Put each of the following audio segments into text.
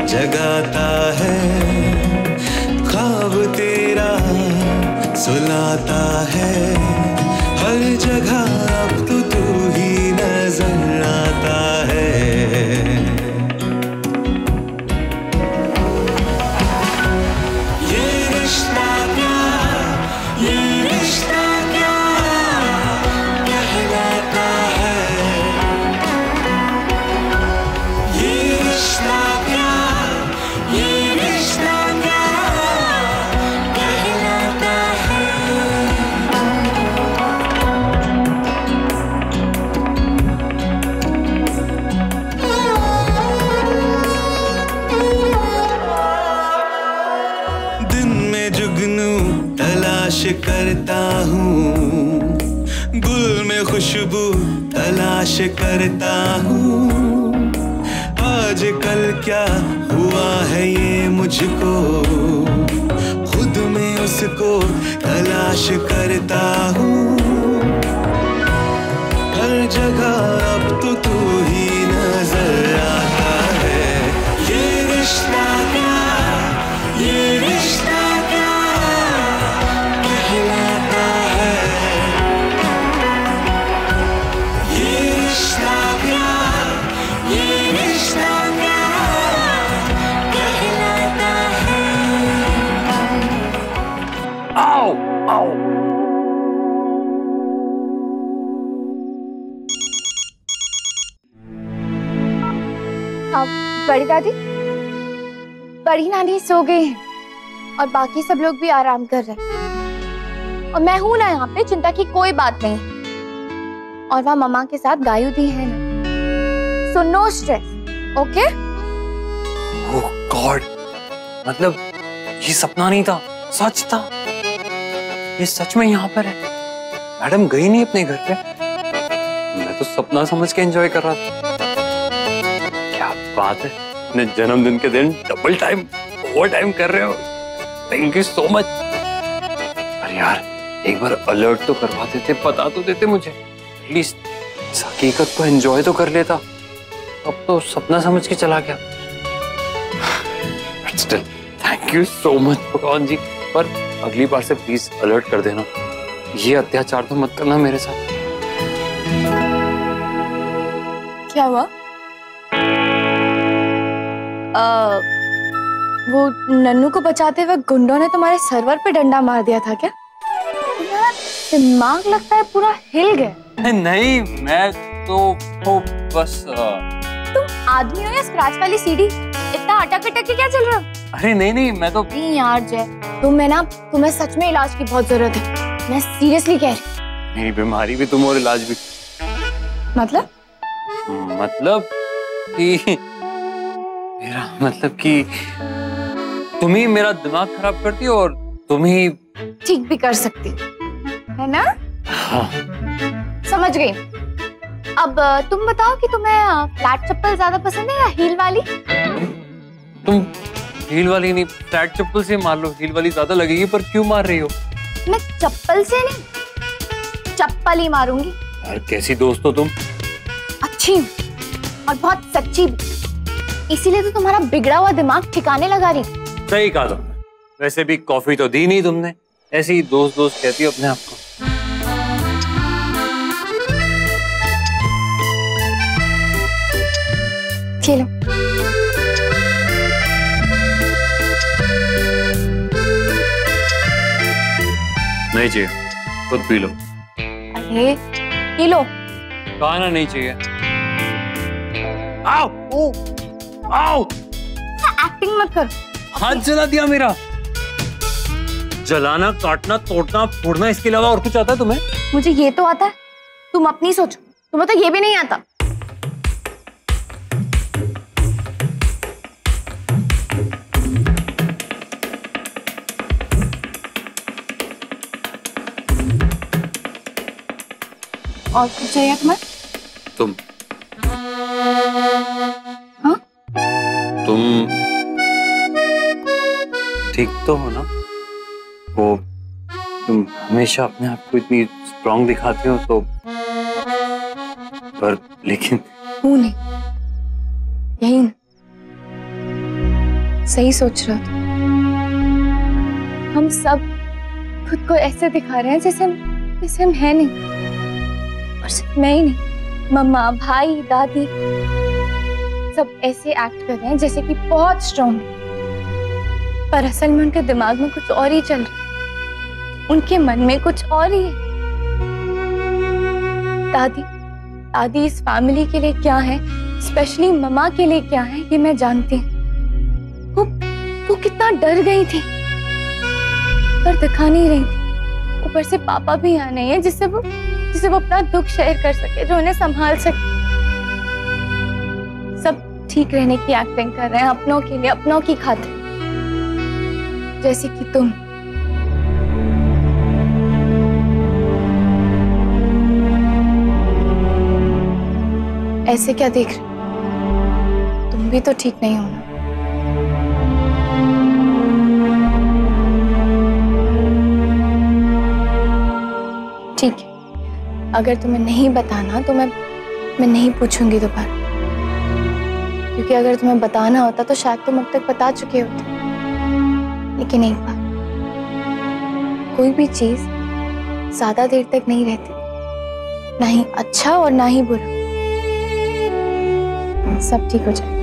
जगाता है, ख्वाब तेरा सुलाता है, हर जगह अब तो तू ही नजर आता है। ये रिश्ता क्या, ये रिश्ता क्या कहलाता है, ये रिश्ता क्या, ये रिश्ता क्या कहलाता है। दिन में जुगनू तलाश करता हूँ, गुल में खुशबू तलाश करता हूँ, आजकल क्या हुआ है ये मुझको, खुद में उसको तलाश करता हूँ, हर जगह अब तो तू ही नजर आता है। ये रिश्ता क्या, ये रिश्ता क्या कहलाता है, ये रिश्ता क्या, ये रिश्ता क्या कहलाता है। आओ आओ। अब बड़ी दादी, बड़ी नानी सो गई हैं और बाकी सब लोग भी आराम कर रहे हैं और मैं हूं ना यहाँ पे, चिंता की कोई बात नहीं। और वहाँ मम्मा के साथ गायू दी है ना, सो नो स्ट्रेस, ओके? ओह गॉड, मतलब ये सपना नहीं था, सच था। ये सच में यहाँ पर है। मैडम गई नहीं अपने घर पे, मैं तो सपना समझ के एंजॉय कर रहा था। क्या बात है, अपने जन्मदिन के दिन डबल टाइम ओवर टाइम कर रहे हो, थैंक यू सो मच। अरे यार एक बार अलर्ट तो करवा देते, बता तो देते मुझे, एटलीस्ट इस हकीकत को एंजॉय तो कर लेता। अब तो सपना समझ के चला गया। But still thank you so much भगवान जी। पर अगली बार से प्लीज अलर्ट कर देना, ये अत्याचार तो मत करना मेरे साथ। क्या हुआ? वो नन्नू को बचाते वक्त गुंडों ने तुम्हारे सर्वर पे डंडा मार दिया था क्या? तुम्हारा दिमाग लगता है पूरा हिल गया। नहीं, मैं तो बस तुम आदमी हो या स्क्रैच वाली सीढ़ी? इतना अटक अटक के क्या चल रहा? अरे नहीं मैं तो नहीं यार जय, तुम्हें सच में इलाज की बहुत जरूरत है, मैं सीरियसली कह रही। मेरी बीमारी भी तुम और इलाज भी। मतलब कि मेरा मतलब कि तुम ही मेरा दिमाग खराब करती हो और तुम ही ठीक भी कर सकती है ना? हाँ। समझ गई। अब तुम बताओ कि तुम्हें फ्लैट चप्पल ज्यादा पसंद है या हील वाली? तुम हील वाली नहीं, फ्लैट चप्पल से मार लो, हील वाली ज्यादा लगेगी। पर क्यों मार रही हो? मैं चप्पल से नहीं, चप्पल ही मारूंगी। यार कैसी दोस्त हो तुम। अच्छी हूँ और बहुत सच्ची भी, इसीलिए तो तुम्हारा बिगड़ा हुआ दिमाग ठिकाने लगा रही। सही कहा तुमने। वैसे भी कॉफी तो दी नहीं तुमने, ऐसे ही दोस्त दोस्त कहती हो अपने आप को। चलो नहीं चाहिए, खुद पी लो। अरे पी लो। खाना नहीं चाहिए। आओ आओ। एक्टिंग मत कर। हाथ जला दिया मेरा। जलाना, काटना, तोड़ना, फोड़ना, इसके अलावा और कुछ आता है तुम्हें? मुझे ये तो आता है, तुम अपनी सोचो, तुम्हें तो ये भी नहीं आता। और कुछ चाहिए तुम्हें? तुम हाँ? तुम ठीक तो हो ना? वो तुम हमेशा अपने आप को इतनी स्ट्रांग दिखाते हो तो, पर लेकिन हूँ नहीं, यही ना, सही सोच रहा था। हम सब खुद को ऐसे दिखा रहे हैं जैसे हम हैं नहीं। और सिर्फ मैं ही नहीं, मम्मा, भाई, दादी सब ऐसे एक्ट कर रहे हैं जैसे कि बहुत स्ट्रांग है, पर असल में उनके दिमाग में कुछ और ही चल रहा है, उनके मन में कुछ और ही है। दादी इस फैमिली के लिए क्या है, स्पेशली मम्मा के लिए क्या है, ये मैं जानती हूँ। वो कितना डर गई थी, पर दिखा नहीं रही थी। ऊपर से पापा भी यहाँ नहीं है जिससे वो अपना दुख शेयर कर सके, जो उन्हें संभाल सके। सब ठीक रहने की एक्टिंग कर रहे हैं अपनों के लिए, अपनों की खातिर, जैसे कि तुम। ऐसे क्या देख रहे हो? तुम भी तो ठीक नहीं हो ना। ठीक है, अगर तुम्हें नहीं बताना तो मैं नहीं पूछूंगी दोबारा, क्योंकि अगर तुम्हें बताना होता तो शायद तुम अब तक बता चुके होते। लेकिन एक बात, कोई भी चीज ज्यादा देर तक नहीं रहती, ना ही अच्छा और ना ही बुरा। सब ठीक हो जाएगा।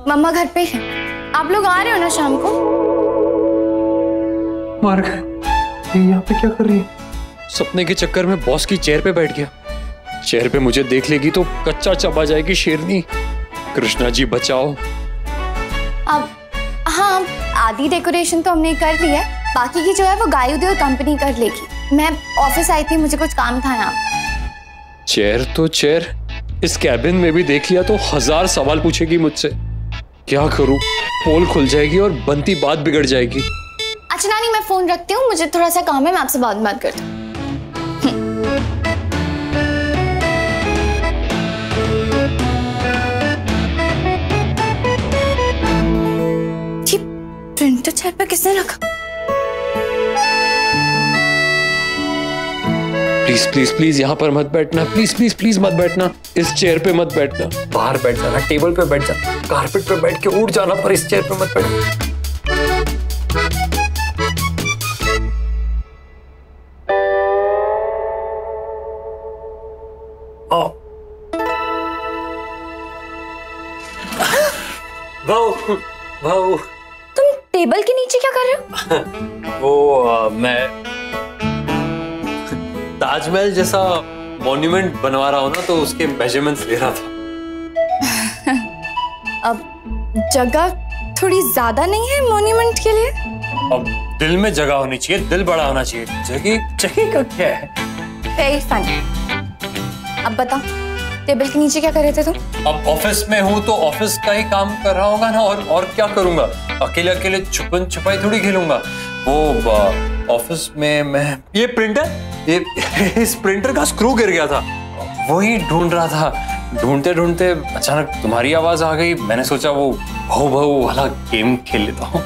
मम्मा घर पे है। आप लोग आ रहे हो ना शाम को? मार गए। यहाँ पे क्या कर रही है? सपने के चक्कर में बॉस की चेयर पे बैठ गया। चेयर पे मुझे देख लेगी तो कच्चा चबा जाएगी शेरनी। कृष्णा जी बचाओ। अब हाँ, आधी डेकोरेशन तो हमने कर ली है, बाकी की जो है वो गायुदी और कंपनी कर लेगी। मैं ऑफिस आई थी, मुझे कुछ काम था यहाँ। चेयर तो चेयर, इस कैबिन में भी देख लिया तो 1000 सवाल पूछेगी मुझसे। क्या करूं? पोल खुल जाएगी और बनती बात बिगड़ जाएगी। अच्छा नानी, मैं फोन रखती हूँ, मुझे थोड़ा सा काम है, मैं आपसे बाद में बात करती हूँ। प्रिंटर चेयर पे किसने रखा? प्लीज प्लीज प्लीज यहाँ पर मत बैठना, प्लीज प्लीज प्लीज मत बैठना, इस चेयर पे मत बैठना। बाहर बैठ जाना, टेबल पे बैठ जाना, कारपेट पे बैठ के उठ जाना, पर इस चेयर पे मत बैठना। भाऊ भाऊ तुम टेबल के नीचे क्या कर रहे हो? वो मैं ताजमहल जैसा मॉन्यूमेंट बनवा रहा हूँ ना, तो उसके मेजरमेंट्स ले रहा था। अब जगह थोड़ी ज्यादा नहीं है मॉन्यूमेंट के लिए? अब दिल में जगह होनी चाहिए, दिल बड़ा होना चाहिए। जगह जगह का क्या है? Very funny. अब बताओ, टेबल के नीचे क्या कर रहे थे तुम? अब ऑफिस में हूँ तो ऑफिस का ही काम कर रहा होगा ना, और क्या करूंगा? अकेले अकेले छुपन छुपाई थोड़ी खेलूंगा। वो ऑफिस में मैं ये इस प्रिंटर का स्क्रू गिर गया था, वही ढूंढ रहा था। ढूंढते ढूंढते अचानक तुम्हारी आवाज आ गई। मैंने सोचा वो भाऊ भाऊ वाला गेम खेल लेता हूँ।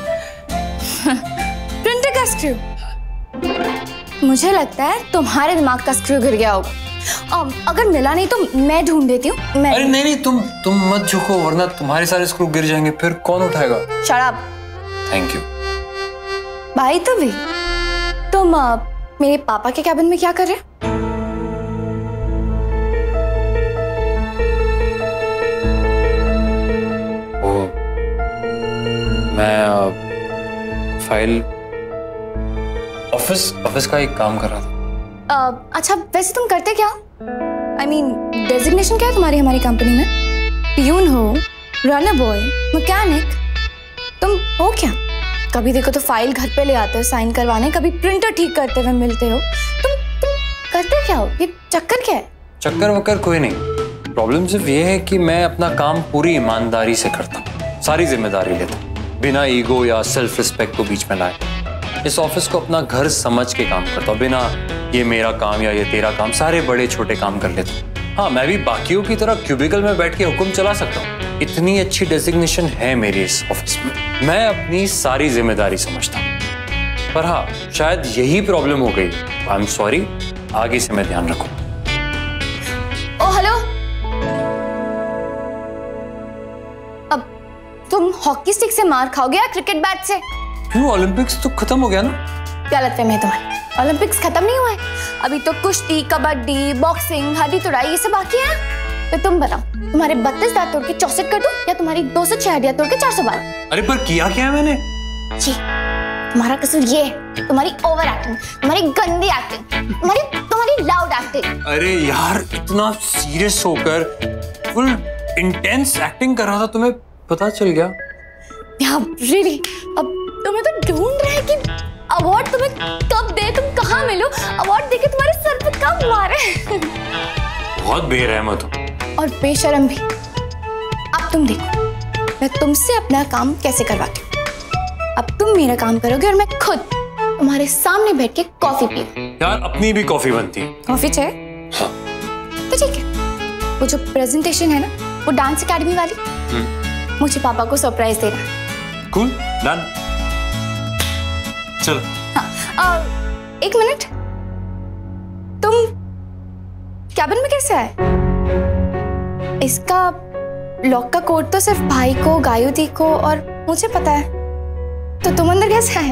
प्रिंटर का स्क्रू? मुझे लगता है तुम्हारे दिमाग का स्क्रू गिर गया होगा। अगर मिला नहीं तो मैं ढूंढ देती हूँ। अरे नहीं, तुम मत झुको, वरना तुम्हारे सारे स्क्रू गिर जाएंगे, फिर कौन उठाएगा? Shut up. Thank you. भाई तो भी तुम मेरे पापा के कैबिन में क्या कर रहे? मैं फाइल ऑफिस का एक काम कर रहा था। अच्छा, वैसे तुम करते क्या? I mean, डेजिग्नेशन क्या है तुम्हारी हमारी कंपनी में? पियून हो, रनर बॉय, मैकेनिक, तुम हो क्या? कभी देखो तो फाइल घर पे ले आते हो साइन करवाने, कभी प्रिंटर ठीक करते हुए मिलते हो। तुम करते क्या हो? ये चक्कर क्या है? चक्कर वक्कर कोई नहीं। प्रॉब्लम सिर्फ ये है कि मैं अपना काम पूरी ईमानदारी से करता हूँ, सारी जिम्मेदारी लेता हूँ, बिना ईगो या सेल्फ रिस्पेक्ट को बीच में लाए। इस ऑफिस को अपना घर समझ के काम करता हूँ, बिना ये मेरा काम या ये तेरा काम, सारे बड़े छोटे काम कर लेता हूँ। हाँ, मैं भी बाकियों की तरह क्यूबिकल में बैठ के हुक्म चला सकता हूँ। इतनी अच्छी डेजिग्नेशन है मेरी इस ऑफिस में, मैं अपनी सारी जिम्मेदारी समझता हूँ। पर हाँ, शायद यही प्रॉब्लम हो गई। आई एम सॉरी, आगे से मैं ध्यान रखूँ। ओ हेलो, अब तुम हॉकी स्टिक से मार खाओगे या क्रिकेट बैट से? क्यों, ओलंपिक्स तो खत्म हो गया ना? क्या लगता है तुम्हारी? ओलंपिक्स खत्म नहीं हुआ है अभी तो। कुश्ती, कबड्डी, बॉक्सिंग, हड्डी तुड़ाई, ये सब बाकी है। तो तुम बताओ, तुम्हारे 32 दांत तोड़ के 64 कर दूं या तुम्हारी 206 हड्डियां तोड़ के 412? अरे पर किया क्या है मैंने? जी, तुम्हारा कसूर ये है, तुम्हारी ओवर एक्टिंग, तुम्हारी गंदी एक्टिंग, तुम्हारी लाउड एक्टिंग। अरे यार, इतना सीरियस होकर फुल इंटेंस एक्टिंग कर रहा था, तुम्हें पता चल गया? रियली? अब तुम्हें तो ढूंढ रहे हैं कि अवार्ड तुम्हें कब दे, तुम कहाँ मिलो, अवार्ड देके तुम्हारे सर पे कब मारे। बहुत बेरहमत हो और बेशर्म भी। अब तुम देखो, मैं तुमसे अपना काम कैसे करवाती हूँ। अब तुम मेरा काम करोगे और मैं खुद तुम्हारे सामने बैठ के कॉफी पी। यार, अपनी भी कॉफी बनती है। कॉफी चाहिए? हाँ। तो ठीक है, वो जो प्रेजेंटेशन है ना, वो डांस एकेडमी वाली, मुझे पापा को सरप्राइज देना। Cool, done. चलो। हाँ, एक मिनट, तुम कैबिन में कैसे आए? इसका लॉक का कोड तो सिर्फ भाई को, गायुदी को और मुझे पता है, तो तुम अंदर कैसे आए?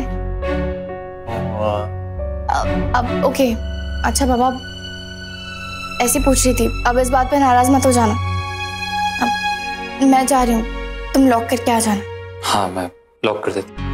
अब ओके, अच्छा बाबा, ऐसी पूछ रही थी, अब इस बात पे नाराज मत हो जाना। अब मैं जा रही हूँ, तुम लॉक करके आ जाना। हाँ, मैं लॉक कर देती हूँ।